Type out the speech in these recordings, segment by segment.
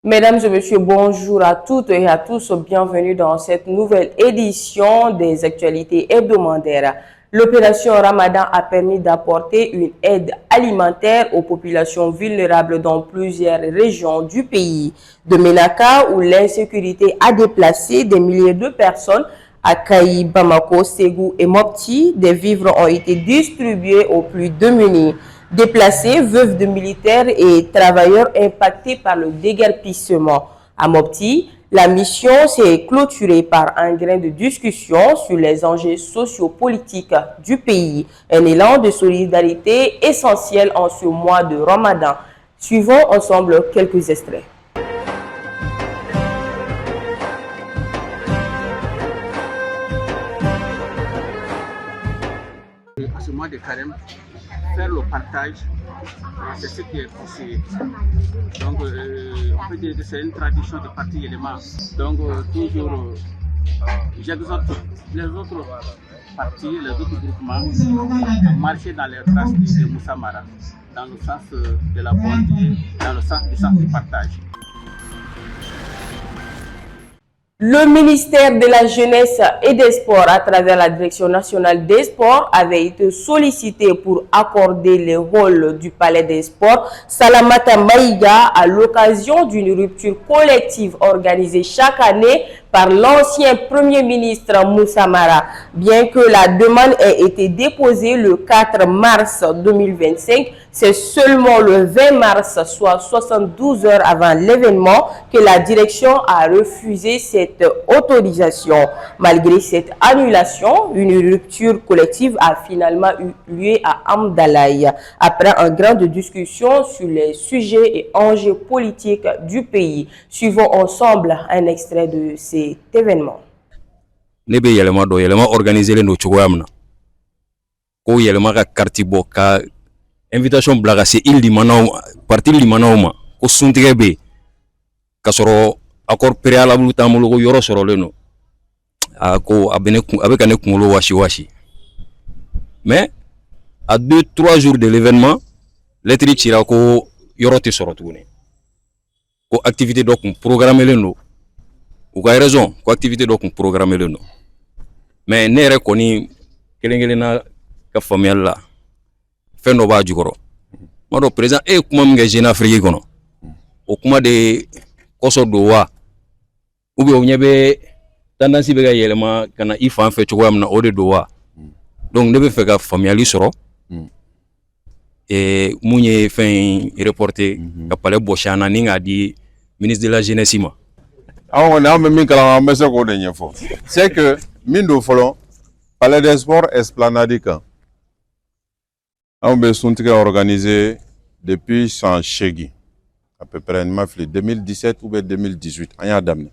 Mesdames et messieurs, bonjour à toutes et à tous. Bienvenue dans cette nouvelle édition des actualités hebdomadaires. L'opération Ramadan a permis d'apporter une aide alimentaire aux populations vulnérables dans plusieurs régions du pays. De Ménaka, où l'insécurité a déplacé des milliers de personnes, à Kaï, Bamako, Ségou et Mopti, des vivres ont été distribués aux plus démunis. Déplacés, veuves de militaires et travailleurs impactés par le déguerpissement. À Mopti, la mission s'est clôturée par un grain de discussion sur les enjeux sociopolitiques du pays. Un élan de solidarité essentiel en ce mois de Ramadan. Suivons ensemble quelques extraits. À ce mois de carême, faire le partage, c'est ce qui est possible. Donc, on peut dire que c'est une tradition de partie élément. Donc, toujours, j'exhorte les autres partis, les autres groupements à marcher dans les traces de Moussa Mara, dans le sens de la bonté, dans le sens du partage. Le ministère de la Jeunesse et des Sports, à travers la Direction nationale des sports, avait été sollicité pour accorder les rôles du Palais des Sports Salamata Maïga à l'occasion d'une rupture collective organisée chaque année par l'ancien Premier ministre Moussa Mara. Bien que la demande ait été déposée le 4 mars 2025, c'est seulement le 20 mars, soit 72 heures avant l'événement, que la direction a refusé cette autorisation. Malgré cette annulation, une rupture collective a finalement eu lieu à Amdalaï. Après un grand de discussion sur les sujets et enjeux politiques du pays, suivons ensemble un extrait de cet événement. Ne be yelema do yelema organiser le no chogoyamna ko yelema ka carte bo ka invitation blaga se il limanaw parti limanawma ko suntige be ka soro accord préalable tamulo ko yoro soro leno ko avec ane kungolo washi mais à 2-3 jours de l'événement lettre tira ko yoro te soro tugune ko activité do ko programmer leno ou ka raison ko activité do ko programmer leno mais ne yɛrɛ kɔni kelen-kelenna ka faamuyali la fɛn dɔ b'a jukɔrɔ ma dɔ président e ye kuma min kɛ Jeune Afrique kɔnɔ o kuma de kɔsɔ don wa ou bien o ɲɛ bɛ tendance bɛ ka yɛlɛma ka na i fan fɛ cogoya min na o de don wa donc ne bɛ fɛ ka faamuyali sɔrɔ mun ye fɛn reporté ka palais bɔsi an na ni k'a di ministre de la jeunesse ma. C'est que Mindo Folon, Palais des Sports Esplanade Camp, on a organisé depuis sans Chegui, à peu près 2017 ou 2018, on a damné.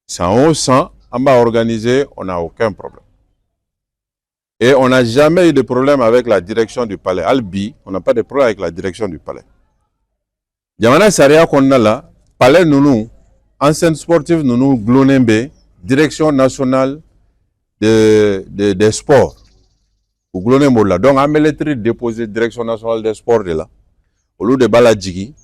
Sans 100, on a organisé, on n'a aucun problème. Et on n'a jamais eu de problème avec la direction du palais. Albi, on n'a pas de problème avec la direction du palais. Yamana Saria qu'on a là, palais nounou, ancienne sportive nounou Glonembe, direction nationale des sports. Ou Glonembe là. Donc, on a lettre déposée direction nationale des sports de là. Au lieu de Baladjigi,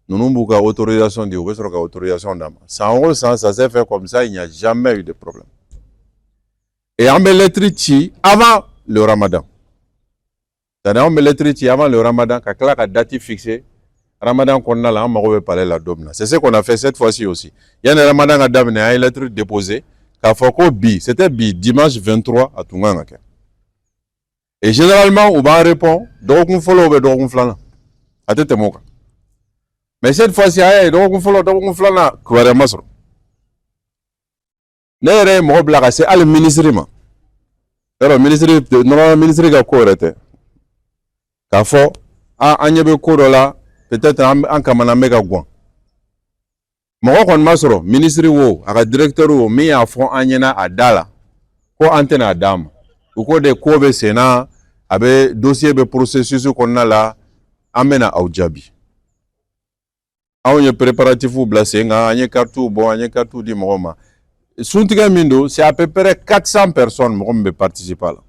nous n'avons pas autorisation de autorisation d'âme. Ça s'est fait comme ça, il n'y a jamais eu de problème. Et on a lettre avant le Ramadan. C'est-à-dire on a lettre avant le Ramadan, quand la date fixée. Ramadan qu'on a là, on va parler la domna. C'est ce qu'on a fait cette fois-ci aussi. Il y a un Ramadan à Damne, une lettre déposée, c'était dimanche 23 à Tunganga. Et généralement, on va répondre, donc on follow, donc on flâne. À tête moka. Mais cette fois-ci, donc on follow, donc on flâne, quoi de masro. N'est-ce pas blague, c'est le ministre. Le ministre qui a correcté. Quand faut, à Nyebe Korola, peut-être en kamana mega gwan. Moko kon masoro ministre wo aka directeur wo mi a fon anyena adala ko antenne adam ko de ko be sena abe dossier be processus ko na la amena awjabi awye préparatif ou blessé nga anye kartu bon anye kartu di moma suntiga mindo c'est à peu près 400 personnes mo be participer là.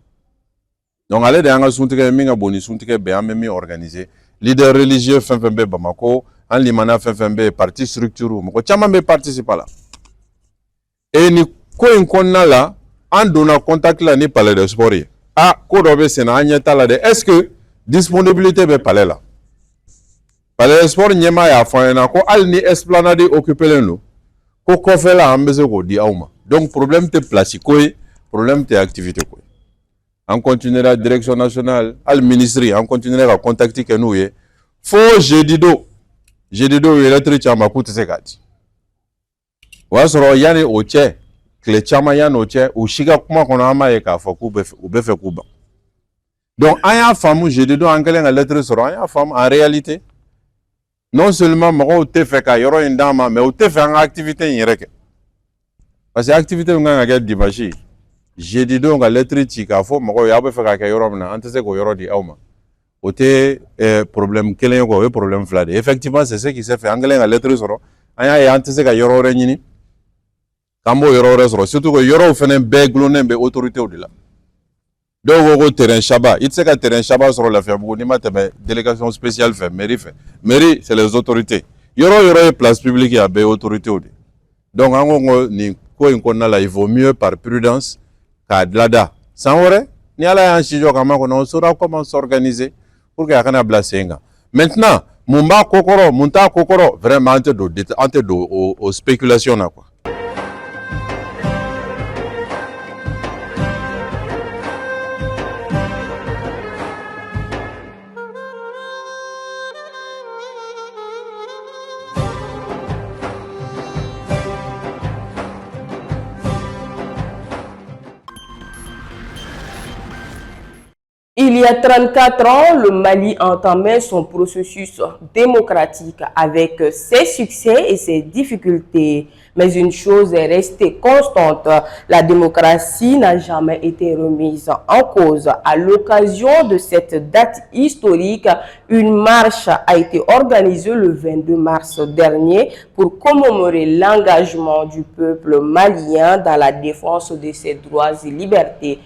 Donc allez de nga suntiga minga boni suntiga be amemi organiser leader religieux Bamako, en limana FFMB, parti structure, moko chama participer là. Et ni ko en konna là, en donnant contact là ni palais de sport. Ah, ko dobe sena anyata là de est-ce que disponibilité be palais là? Palais de sport nyema ya fana ko al ni esplanade occuper len ko ko fait là ambeze ko di awma. Donc problème te place ko, problème te activité ko. On continuera la direction nationale, al ministère, on continuera à contacter que nous faut jeudi do électrique chama coûte sekati. Wa soro yani oche, clé chama yani oche, ou shiga kuma kona ama e ka foku be fe kuba. Donc aya famu jeudi do angelen a lettre soro aya fam en réalité non seulement mo te fait ka yoro indama mais o te fait en activité yireke. Parce que activité nga ga dimanche jeudi do nga lettre ci ka fo mo ya be fe ka yoro na antese ko yoro di awma. Ote problème kelen ko problème flade. Effectivement c'est ce qui s'est fait angelen a lettre soro aya ya antese ka yoro re nyini. Kambo yoro re soro surtout ko yoro fenen be glonen be autorité au-delà. Donc au terrain Chaba, il sait que terrain Chaba sur la ferme, ni ma délégation spéciale fait mairie fait. Mairie c'est les autorités. Yoro place publique à be autorité. Donc en ni ko inkonna là il vaut mieux par prudence qu'à lada. Sans vrai, ni ala un chijo kama on saura comment s'organiser pour que yakana blasenga. Maintenant, mumba kokoro, munta kokoro vraiment ante do au spéculation na quoi. Il y a 34 ans, le Mali entamait son processus démocratique avec ses succès et ses difficultés. Mais une chose est restée constante, la démocratie n'a jamais été remise en cause. À l'occasion de cette date historique, une marche a été organisée le 22 mars dernier pour commémorer l'engagement du peuple malien dans la défense de ses droits et libertés.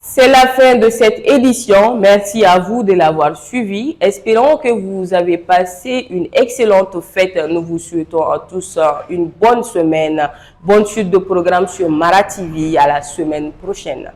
C'est la fin de cette édition. Merci à vous de l'avoir suivi. Espérons que vous avez passé une excellente fête. Nous vous souhaitons à tous une bonne semaine. Bonne suite de programme sur Mara TV. À la semaine prochaine.